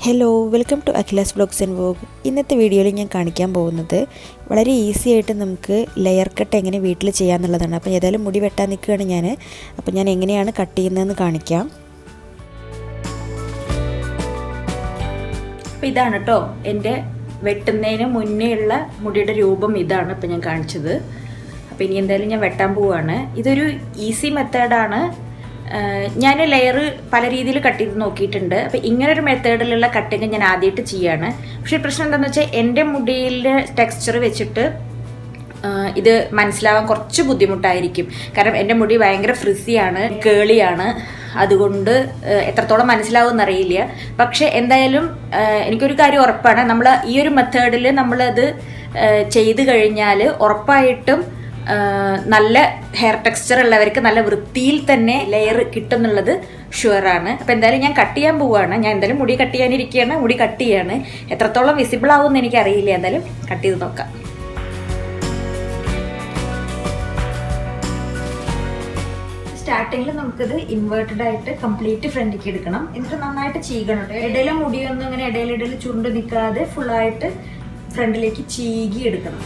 Hello, welcome to Akhila's vlogs and vlog. ഇന്നത്തെ വീഡിയോയിൽ ഞാൻ കാണിക്കാൻ പോകുന്നത് വളരെ ഈസി ആയിട്ട് നമുക്ക് ലെയർ കട്ട് എങ്ങനെ വീട്ടിൽ ചെയ്യാമെന്നുള്ളതാണ്. അപ്പോൾ ഏതായാലും മുടി വെട്ടാൻ നിൽക്കുകയാണ് ഞാൻ. അപ്പോൾ ഞാൻ എങ്ങനെയാണ് കട്ട് ചെയ്യുന്നതെന്ന് കാണിക്കാം. അപ്പോൾ ഇതാണ് കേട്ടോ എൻ്റെ വെട്ടുന്നതിന് മുന്നേ ഉള്ള മുടിയുടെ രൂപം. ഇതാണ് ഇപ്പോൾ ഞാൻ കാണിച്ചത്. അപ്പോൾ ഇനി എന്തായാലും ഞാൻ വെട്ടാൻ പോവുകയാണ്. ഇതൊരു ഈസി മെത്തേഡാണ്. ഞാൻ ലെയർ പല രീതിയിൽ കട്ട് ചെയ്ത് നോക്കിയിട്ടുണ്ട്. അപ്പോൾ ഇങ്ങനൊരു മെത്തേഡിലുള്ള കട്ടിങ് ഞാൻ ആദ്യമായിട്ട് ചെയ്യാണ്. പക്ഷേ പ്രശ്നം എന്താണെന്ന് വെച്ചാൽ എൻ്റെ മുടിയിലെ ടെക്സ്ചർ വെച്ചിട്ട് ഇത് മനസ്സിലാവാൻ കുറച്ച് ബുദ്ധിമുട്ടായിരിക്കും. കാരണം എൻ്റെ മുടി ഭയങ്കര ഫ്രിസിയാണ്, കേളിയാണ്. അതുകൊണ്ട് എത്രത്തോളം മനസ്സിലാവും എന്നറിയില്ല. പക്ഷെ എന്തായാലും എനിക്കൊരു കാര്യം ഉറപ്പാണ്, നമ്മൾ ഈ ഒരു മെത്തേഡിൽ നമ്മളത് ചെയ്ത് കഴിഞ്ഞാൽ ഉറപ്പായിട്ടും നല്ല ഹെയർ ടെക്സ്ചർ ഉള്ളവർക്ക് നല്ല വൃത്തിയിൽ തന്നെ ലെയർ കിട്ടും എന്നുള്ളത് ഷുവറാണ്. അപ്പോൾ എന്തായാലും ഞാൻ കട്ട് ചെയ്യാൻ പോവുകയാണ്. ഞാൻ എന്തായാലും മുടി കട്ട് ചെയ്യാനിരിക്കുകയാണ്. മുടി കട്ട് ചെയ്യാണ്. എത്രത്തോളം വിസിബിൾ ആവുമെന്ന് എനിക്കറിയില്ല. എന്തായാലും കട്ട് ചെയ്ത് നോക്കാം. സ്റ്റാർട്ടിങ്ങിൽ നമുക്കിത് ഇൻവേർട്ടഡ് ആയിട്ട് കംപ്ലീറ്റ് ഫ്രണ്ടിലേക്ക് എടുക്കണം. എന്നിട്ട് നന്നായിട്ട് ചീകണം. ഇടയിലെ മുടിയൊന്നും ഇങ്ങനെ ഇടയിൽ ചുണ്ട് നിൽക്കാതെ ഫുള്ളായിട്ട് ഫ്രണ്ടിലേക്ക് ചീകി എടുക്കണം.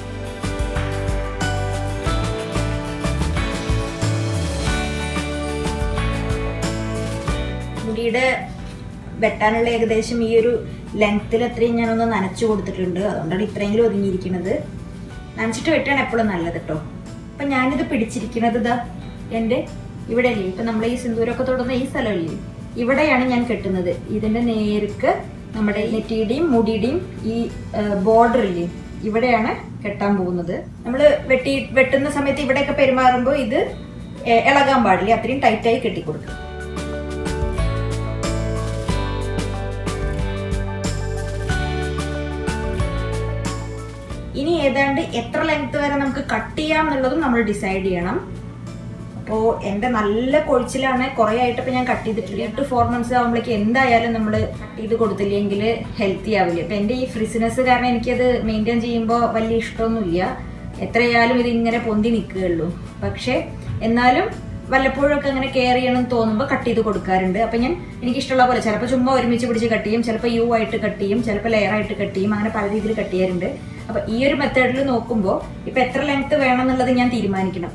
മുടിയുടെ വെട്ടാനുള്ള ഏകദേശം ഈ ഒരു ലെങ്ത്തിൽ അത്രയും ഞാനൊന്ന് നനച്ചു കൊടുത്തിട്ടുണ്ട്. അതുകൊണ്ടാണ് ഇത്രയെങ്കിലും ഒതുങ്ങിയിരിക്കുന്നത്. നനച്ചിട്ട് വെട്ടാണ് എപ്പോഴും നല്ലത് കേട്ടോ. അപ്പം ഞാനിത് പിടിച്ചിരിക്കുന്നത് ഇതാ എൻ്റെ ഇവിടെ അല്ലേ, ഇപ്പം നമ്മൾ ഈ സിന്ദൂരമൊക്കെ തൊടുന്ന ഈ സ്ഥലമല്ലേ, ഇവിടെയാണ് ഞാൻ കെട്ടുന്നത്. ഇതിൻ്റെ നേർക്ക് നമ്മുടെ നെറ്റിയുടെയും മുടിയുടെയും ഈ ബോർഡറില്ലേ, ഇവിടെയാണ് കെട്ടാൻ പോകുന്നത്. നമ്മൾ വെട്ടുന്ന സമയത്ത് ഇവിടെയൊക്കെ പെരുമാറുമ്പോൾ ഇത് ഇളകാൻ പാടില്ല. അത്രയും ടൈറ്റായി കെട്ടിക്കൊടുക്കുക. ഇനി ഏതാണ്ട് എത്ര ലെങ്ത് വരെ നമുക്ക് കട്ട് ചെയ്യാം എന്നുള്ളതും നമ്മൾ ഡിസൈഡ് ചെയ്യണം. അപ്പോൾ എൻ്റെ നല്ല കൊഴിച്ചിലാണ്, കുറേ ആയിട്ടിപ്പോൾ ഞാൻ കട്ട് ചെയ്തിട്ടില്ല. 8-4 months ആകുമ്പോഴേക്ക് എന്തായാലും നമ്മൾ കട്ട് ചെയ്ത് കൊടുത്തില്ലെങ്കിൽ ഹെൽത്തി ആവില്ല. അപ്പോൾ എൻ്റെ ഈ ഫ്രിസിനെസ് കാരണം എനിക്കത് മെയിൻറ്റെയിൻ ചെയ്യുമ്പോൾ വലിയ ഇഷ്ടമൊന്നുമില്ല. എത്രയായാലും ഇത് ഇങ്ങനെ പൊന്തി നിൽക്കുകയുള്ളൂ. പക്ഷേ എന്നാലും വല്ലപ്പോഴൊക്കെ അങ്ങനെ കെയർ ചെയ്യണമെന്ന് തോന്നുമ്പോൾ കട്ട് ചെയ്ത് കൊടുക്കാറുണ്ട്. അപ്പം ഞാൻ എനിക്കിഷ്ടമുള്ള പോലെ ചിലപ്പോൾ ചുമ്മാ ഒരുമിച്ച് പിടിച്ച് കട്ട് ചെയ്യും, ചിലപ്പോൾ യു ആയിട്ട് കട്ട് ചെയ്യും, ചിലപ്പോൾ ലെയർ ആയിട്ട് കട്ട് ചെയ്യും. അങ്ങനെ പല രീതിയിൽ കട്ട് ചെയ്യാറുണ്ട്. അപ്പോൾ ഈ ഒരു മെത്തേഡിൽ നോക്കുമ്പോൾ ഇപ്പം എത്ര ലെങ്ത് വേണം എന്നുള്ളത് ഞാൻ തീരുമാനിക്കണം.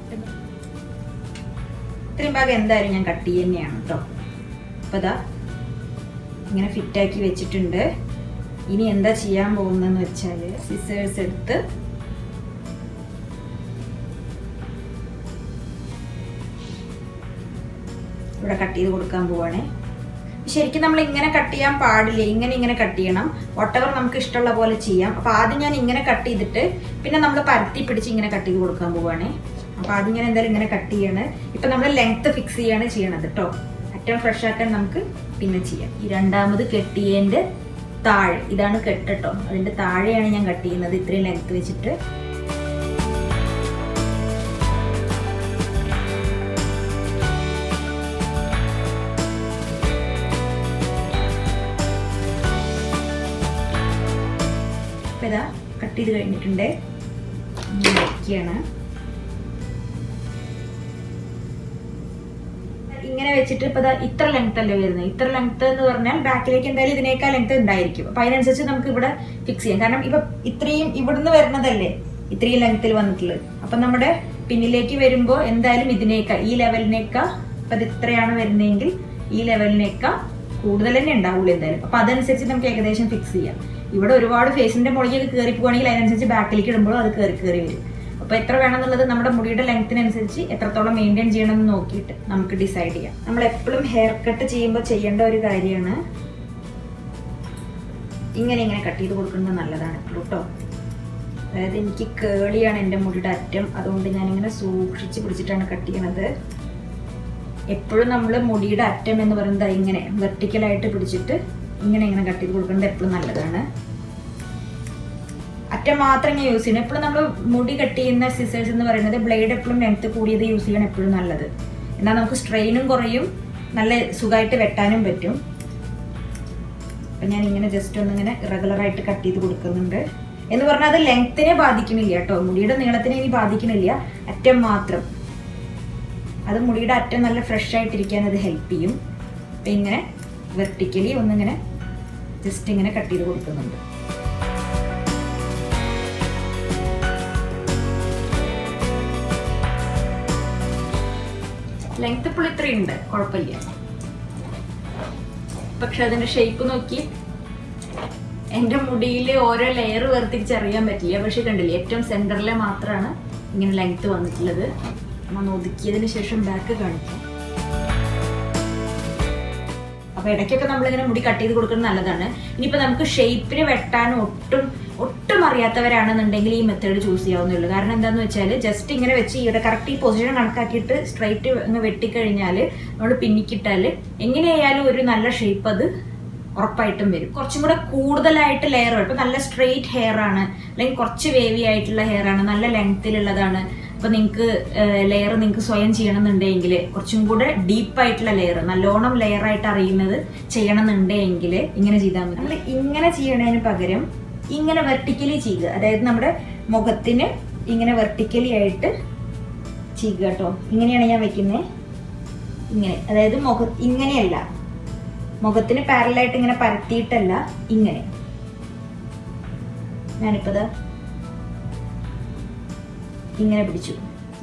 ഇത്രയും ഭാഗം എന്തായാലും ഞാൻ കട്ട് ചെയ്യുക തന്നെയാണ് കേട്ടോ. അപ്പോൾ ഇതാ ഇങ്ങനെ ഫിറ്റാക്കി വെച്ചിട്ടുണ്ട്. ഇനി എന്താ ചെയ്യാൻ പോകുന്നതെന്ന് വെച്ചാൽ സിസേഴ്സ് എടുത്ത് ഇവിടെ കട്ട് ചെയ്ത് കൊടുക്കാൻ പോവാണേ. ശരിക്കും നമ്മൾ ഇങ്ങനെ കട്ട് ചെയ്യാൻ പാടില്ല, ഇങ്ങനെ കട്ട് ചെയ്യണം. വോട്ടെവർ നമുക്ക് ഇഷ്ടമുള്ള പോലെ ചെയ്യാം. അപ്പോൾ ആദ്യം ഞാൻ ഇങ്ങനെ കട്ട് ചെയ്തിട്ട് പിന്നെ നമ്മൾ പരത്തി പിടിച്ച് ഇങ്ങനെ കട്ട് ചെയ്ത് കൊടുക്കാൻ പോവാണേ. അപ്പോൾ ആദ്യം ഞാൻ എന്തായാലും ഇങ്ങനെ കട്ട് ചെയ്യാണ്. ഇപ്പം നമ്മൾ ലെങ്ത്ത് ഫിക്സ് ചെയ്യാണ് ചെയ്യണത് കേട്ടോ. അറ്റം ഫ്രഷ് ആക്കാൻ നമുക്ക് പിന്നെ ചെയ്യാം. ഈ രണ്ടാമത് കെട്ടിയതിൻ്റെ താഴെ ഇതാണ് കെട്ട് കേട്ടോ. അതിൻ്റെ താഴെയാണ് ഞാൻ കട്ട് ചെയ്യുന്നത് ഇത്രയും ലെങ്ത്ത് വെച്ചിട്ട്. ഇതാ കട്ട് ചെയ്ത് കഴിഞ്ഞിട്ടുണ്ട്. വയ്ക്കുകയാണ്. ഇങ്ങനെ വെച്ചിട്ട് ഇപ്പൊ ഇത്ര ലെങ്ത് അല്ലേ വരുന്നത്. ഇത്ര ലെങ്ത് എന്ന് പറഞ്ഞാൽ ബാക്കിലേക്ക് എന്തായാലും ഇതിനേക്കാൾ ലെങ്ത് ഉണ്ടായിരിക്കും. അപ്പൊ അതിനനുസരിച്ച് നമുക്ക് ഇവിടെ ഫിക്സ് ചെയ്യാം. കാരണം ഇപ്പൊ ഇത്രയും ഇവിടുന്ന് വരുന്നതല്ലേ ഇത്രയും ലെങ്ത്തിൽ വന്നിട്ടുള്ളത്. അപ്പൊ നമ്മുടെ പിന്നിലേക്ക് വരുമ്പോൾ എന്തായാലും ഇതിനേക്കാൾ ഈ ലെവലിനേക്കാൾ ഇപ്പൊ ഇത് ഇത്രയാണ് വരുന്നതെങ്കിൽ ഈ ലെവലിനേക്കാൾ കൂടുതൽ തന്നെ ഉണ്ടാവുള്ളൂ എന്തായാലും. അപ്പൊ അതനുസരിച്ച് നമുക്ക് ഏകദേശം ഫിക്സ് ചെയ്യാം. ഇവിടെ ഒരുപാട് ഫേസിന്റെ മുകളിലേക്ക് കയറി പോവുകയാണെങ്കിൽ അതിനനുസരിച്ച് ബാക്കിലേക്ക് ഇടുമ്പോഴും അത് കയറി വരും. അപ്പോൾ എത്ര വേണമെന്നുള്ളത് നമ്മുടെ മുടിയുടെ ലെങ്ത്തിനനുസരിച്ച് എത്രത്തോളം മെയിൻറ്റെയിൻ ചെയ്യണമെന്ന് നോക്കിയിട്ട് നമുക്ക് ഡിസൈഡ് ചെയ്യാം. നമ്മൾ എപ്പോഴും ഹെയർ കട്ട് ചെയ്യുമ്പോൾ ചെയ്യേണ്ട ഒരു കാര്യമാണ് ഇങ്ങനെ കട്ട് ചെയ്ത് കൊടുക്കുന്നത് നല്ലതാണ് എപ്പോഴും കേട്ടോ. അതായത് എനിക്ക് കേളിയാണ് എൻ്റെ മുടിയുടെ അറ്റം, അതുകൊണ്ട് ഞാനിങ്ങനെ സൂക്ഷിച്ച് പിടിച്ചിട്ടാണ് കട്ട് ചെയ്യണത്. എപ്പോഴും നമ്മൾ മുടിയുടെ അറ്റം എന്ന് പറയുന്നത് ഇങ്ങനെ വെർട്ടിക്കലായിട്ട് പിടിച്ചിട്ട് ഇങ്ങനെ കട്ട് ചെയ്ത് കൊടുക്കുന്നത് എപ്പോഴും നല്ലതാണ്. അറ്റം മാത്രം ഞാൻ യൂസ് ചെയ്യണം. എപ്പോഴും നമ്മൾ മുടി കട്ട് ചെയ്യുന്ന സിസേഴ്സ് എന്ന് പറയുന്നത് ബ്ലേഡ് എപ്പോഴും ലെങ്ത് കൂടിയത് യൂസ് ചെയ്യണം എപ്പോഴും നല്ലത്. എന്നാൽ നമുക്ക് സ്ട്രെയിനും കുറയും, നല്ല സുഖമായിട്ട് വെട്ടാനും പറ്റും. അപ്പം ഞാൻ ഇങ്ങനെ ജസ്റ്റ് ഒന്നിങ്ങനെ റെഗുലറായിട്ട് കട്ട് ചെയ്ത് കൊടുക്കുന്നുണ്ട്. എന്ന് പറഞ്ഞാൽ അത് ലെങ്ത്തിനെ ബാധിക്കുന്നില്ല കേട്ടോ, മുടിയുടെ നീളത്തിനെ ഇനി ബാധിക്കുന്നില്ല, അറ്റം മാത്രം. അത് മുടിയുടെ അറ്റം നല്ല ഫ്രഷ് ആയിട്ടിരിക്കാൻ അത് ഹെൽപ്പ് ചെയ്യും. അപ്പം ഇങ്ങനെ വെർട്ടിക്കലി ഒന്നിങ്ങനെ ജസ്റ്റ് ഇങ്ങനെ കട്ട് ചെയ്ത് കൊടുക്കുന്നുണ്ട്. ലെങ്ത് ഇപ്പോൾ ഇത്രയുണ്ട്, കുഴപ്പമില്ല. പക്ഷെ അതിന്റെ ഷേപ്പ് നോക്കി എൻ്റെ മുടിയിൽ ഓരോ ലെയർ വേർതിരിച്ചറിയാൻ പറ്റില്ല. പക്ഷെ കണ്ടില്ലേ, ഏറ്റവും സെന്ററിലെ മാത്രമാണ് ഇങ്ങനെ ലെങ്ത് വന്നിട്ടുള്ളത്. നമ്മൾ ഒതുക്കിയതിന് ശേഷം ബാക്ക് കാണിക്കാം. അപ്പോൾ ഇടയ്ക്കൊക്കെ നമ്മളിങ്ങനെ മുടി കട്ട് ചെയ്ത് കൊടുക്കുന്നത് നല്ലതാണ്. ഇനിയിപ്പോൾ നമുക്ക് ഷേപ്പിന് വെട്ടാൻ ഒട്ടും അറിയാത്തവരാണെന്നുണ്ടെങ്കിൽ ഈ മെത്തേഡ് ചൂസ് ചെയ്യാവുന്നേ. കാരണം എന്താണെന്ന് വെച്ചാൽ ജസ്റ്റ് ഇങ്ങനെ വെച്ച് ഇവിടെ കറക്റ്റ് ഈ പൊസിഷൻ കണക്കാക്കിയിട്ട് സ്ട്രൈറ്റ് അങ്ങ് വെട്ടിക്കഴിഞ്ഞാൽ നമ്മൾ പിന്നിക്കിട്ടാൽ എങ്ങനെയായാലും ഒരു നല്ല ഷേപ്പ് അത് ഉറപ്പായിട്ടും വരും. കുറച്ചും കൂടെ കൂടുതലായിട്ട് ലെയർ വരും. ഇപ്പം നല്ല സ്ട്രെയിറ്റ് ഹെയർ ആണ്, അല്ലെങ്കിൽ കുറച്ച് വേവി ആയിട്ടുള്ള ഹെയർ ആണ്, നല്ല ലെങ്ത്തിലുള്ളതാണ്. അപ്പോൾ നിങ്ങൾക്ക് ലെയർ നിങ്ങൾക്ക് സ്വയം ചെയ്യണമെന്നുണ്ടെങ്കിൽ കുറച്ചും കൂടെ ഡീപ്പായിട്ടുള്ള ലെയർ, നല്ലോണം ലെയറായിട്ട് അറിയുന്നത് ചെയ്യണമെന്നുണ്ടെങ്കിൽ ഇങ്ങനെ ചെയ്താൽ മതി. നമ്മൾ ഇങ്ങനെ ചെയ്യണതിന് പകരം ഇങ്ങനെ വെർട്ടിക്കലി ചെയ്യുക. അതായത് നമ്മുടെ മുഖത്തിന് ഇങ്ങനെ വെർട്ടിക്കലി ആയിട്ട് ചെയ്യുക കേട്ടോ. ഇങ്ങനെയാണ് ഞാൻ വെക്കുന്നത്. ഇങ്ങനെ, അതായത് ഇങ്ങനെയല്ല, മുഖത്തിന് പാരലായിട്ട് ഇങ്ങനെ പരത്തിയിട്ടല്ല, ഇങ്ങനെ. ഞാനിപ്പോൾ ഇങ്ങനെ പിടിച്ചു.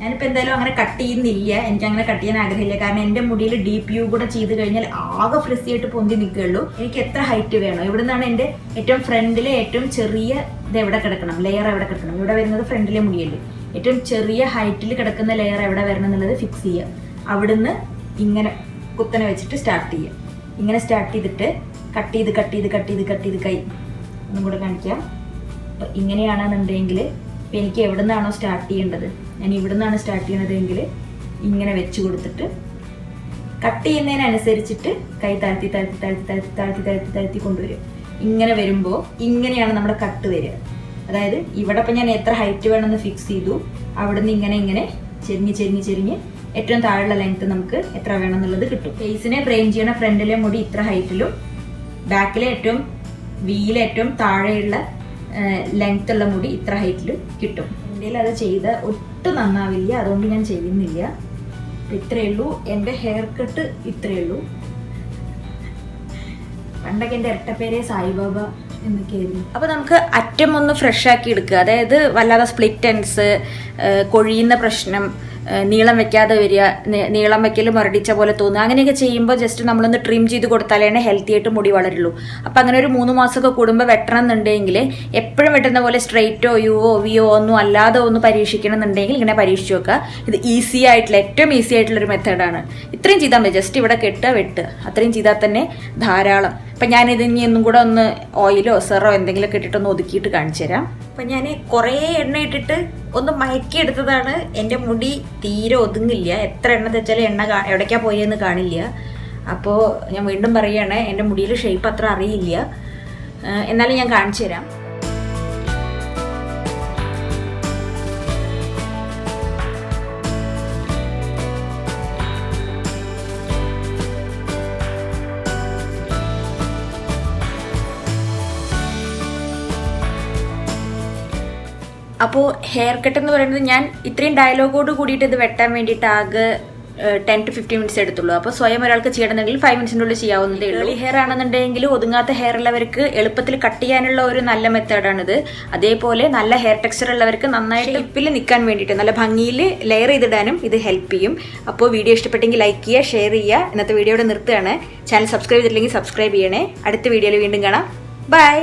ഞാനിപ്പോൾ എന്തായാലും അങ്ങനെ കട്ട് ചെയ്യുന്നില്ല, എനിക്ക് അങ്ങനെ കട്ട് ചെയ്യാൻ ആഗ്രഹമില്ല. കാരണം എൻ്റെ മുടിയിൽ ഡീപ്പ് യു കൂടെ ചെയ്ത് കഴിഞ്ഞാൽ ആകെ ഫ്രിസി ആയിട്ട് പൊന്തി നിൽക്കുകയുള്ളൂ. എനിക്ക് എത്ര ഹൈറ്റ് വേണം, ഇവിടെ നിന്നാണ് എൻ്റെ ഏറ്റവും ഫ്രണ്ടിലെ ഏറ്റവും ചെറിയ ഇത് എവിടെ കിടക്കണം, ലെയർ എവിടെ കിടക്കണം. ഇവിടെ വരുന്നത് ഫ്രണ്ടിലെ മുടിയല്ലേ, ഏറ്റവും ചെറിയ ഹൈറ്റിൽ കിടക്കുന്ന ലെയർ എവിടെ വരണം എന്നുള്ളത് ഫിക്സ് ചെയ്യുക. അവിടുന്ന് ഇങ്ങനെ കുത്തനെ വെച്ചിട്ട് സ്റ്റാർട്ട് ചെയ്യുക. ഇങ്ങനെ സ്റ്റാർട്ട് ചെയ്തിട്ട് കട്ട് ചെയ്ത് കൈ ഒന്നും കൂടെ കാണിക്കാം. അപ്പം ഇങ്ങനെയാണെന്നുണ്ടെങ്കിൽ ഇപ്പം എനിക്ക് എവിടെ നിന്നാണോ സ്റ്റാർട്ട് ചെയ്യേണ്ടത്, ഞാൻ ഇവിടെ നിന്നാണ് സ്റ്റാർട്ട് ചെയ്യണതെങ്കിൽ ഇങ്ങനെ വെച്ച് കൊടുത്തിട്ട് കട്ട് ചെയ്യുന്നതിനനുസരിച്ചിട്ട് കൈ താഴ്ത്തി കൊണ്ടുവരും. ഇങ്ങനെ വരുമ്പോൾ ഇങ്ങനെയാണ് നമ്മുടെ കട്ട് വരിക. അതായത് ഇവിടെ ഇപ്പം ഞാൻ എത്ര ഹൈറ്റ് വേണമെന്ന് ഫിക്സ് ചെയ്തു, അവിടെ നിന്ന് ഇങ്ങനെ ചെരിഞ്ഞ് ഏറ്റവും താഴെയുള്ള ലെങ്ത് നമുക്ക് എത്ര വേണം എന്നുള്ളത് കിട്ടും. ഫേസിനെ ഫ്രെയിം ചെയ്യണ ഫ്രണ്ടിലെ മുടി ഇത്ര ഹൈറ്റിലും ബാക്കിലെ ഏറ്റവും വീയിലെ ഏറ്റവും താഴെയുള്ള ലെങ്ത് ഉള്ള മുടി ഇത്ര ഹൈറ്റിലും കിട്ടും. എൻ്റെ അത് ചെയ്ത ഒട്ടും നന്നാവില്ല, അതുകൊണ്ട് ഞാൻ ചെയ്യുന്നില്ല. ഇത്രയേ ഉള്ളൂ എൻ്റെ ഹെയർ കട്ട്, ഇത്രയേ ഉള്ളൂ. പണ്ടൊക്കെ എൻ്റെ ഇരട്ടപ്പേരെ സായിബാബ എന്നൊക്കെയായിരുന്നു. അപ്പോൾ നമുക്ക് അറ്റം ഒന്ന് ഫ്രഷ് ആക്കി എടുക്കുക. അതായത് വല്ലാതെ സ്പ്ലിറ്റ് എൻഡ്സ്, കൊഴിയുന്ന പ്രശ്നം, നീളം വെക്കാതെ വരിക, നീളം വെക്കൽ മുരടിച്ച പോലെ തോന്നുക, അങ്ങനെയൊക്കെ ചെയ്യുമ്പോൾ ജസ്റ്റ് നമ്മളൊന്ന് ട്രിം ചെയ്ത് കൊടുത്താലേ ഹെൽത്തി ആയിട്ട് മുടി വളരുള്ളൂ. അപ്പം അങ്ങനെ ഒരു 3 മാസമൊക്കെ കൂടുമ്പോൾ വെട്ടണം എന്നുണ്ടെങ്കിൽ എപ്പോഴും വെട്ടുന്ന പോലെ സ്ട്രെയിറ്റോ വിയോ ഒന്നും അല്ലാതെ ഒന്ന് പരീക്ഷിക്കണം എന്നുണ്ടെങ്കിൽ ഇങ്ങനെ പരീക്ഷിച്ച് നോക്കുക. ഇത് ഏറ്റവും ഈസി ആയിട്ടുള്ളൊരു മെത്തേഡാണ്. ഇത്രയും ചെയ്താൽ മതി, ജസ്റ്റ് ഇവിടെ വെട്ടുക, അത്രയും ചെയ്താൽ തന്നെ ധാരാളം. അപ്പം ഞാനിത് ഇനി ഒന്നും കൂടെ ഒന്ന് ഓയിലോ സെറോ എന്തെങ്കിലുമൊക്കെ ഇട്ടിട്ടൊന്ന് ഒതുക്കിയിട്ട് കാണിച്ചു തരാം. അപ്പം ഞാൻ കുറേ എണ്ണ ഇട്ടിട്ട് ഒന്ന് മയക്കിയെടുത്തതാണ്. എൻ്റെ മുടി തീരെ ഒതുങ്ങില്ല, എത്ര എണ്ണ തെച്ചാലും എണ്ണ എവിടേക്കാ പോയെന്ന് കാണില്ല. അപ്പോൾ ഞാൻ വീണ്ടും പറയുകയാണ്, എൻ്റെ മുടിയിൽ ഷേപ്പ് അത്ര അറിയില്ല, എന്നാലും ഞാൻ കാണിച്ചു തരാം. അപ്പോൾ ഹെയർ കട്ട് എന്ന് പറയുന്നത് ഞാൻ ഇത്രയും ഡയലോഗോട് കൂടിയിട്ട് ഇത് വെട്ടാൻ വേണ്ടിയിട്ട് ആകെ 10 to 15 മിനിറ്റ്സ് എടുത്തുള്ളൂ. അപ്പോൾ സ്വയം ഒരാൾക്ക് ചെയ്യണമെന്നുണ്ടെങ്കിൽ 5 മിനിറ്റ്സിനുള്ളിൽ ചെയ്യാവുന്നതേ ഉള്ളൂ. ഹെയർ ആണെന്നുണ്ടെങ്കിൽ ഒതുങ്ങാത്ത ഹെയർ ഉള്ളവർക്ക് എളുപ്പത്തിൽ കട്ട് ചെയ്യാനുള്ള ഒരു നല്ല മെത്തേഡാണിത്. അതേപോലെ നല്ല ഹെയർ ടെക്സ്ചർ ഉള്ളവർക്ക് നന്നായിട്ട് ഷേപ്പിൽ നിൽക്കാൻ വേണ്ടിയിട്ട് നല്ല ഭംഗിയിൽ ലെയർ ചെയ്തിടാനും ഇത് ഹെൽപ്പ് ചെയ്യും. അപ്പോൾ വീഡിയോ ഇഷ്ടപ്പെട്ടെങ്കിൽ ലൈക്ക് ചെയ്യുക, ഷെയർ ചെയ്യുക. ഇന്നത്തെ വീഡിയോയുടെ നിർത്തുകയാണ്. ചാനൽ സബ്സ്ക്രൈബ് ചെയ്തിട്ടില്ലെങ്കിൽ സബ്സ്ക്രൈബ് ചെയ്യണേ. അടുത്ത വീഡിയോയിൽ വീണ്ടും കാണാം. ബൈ.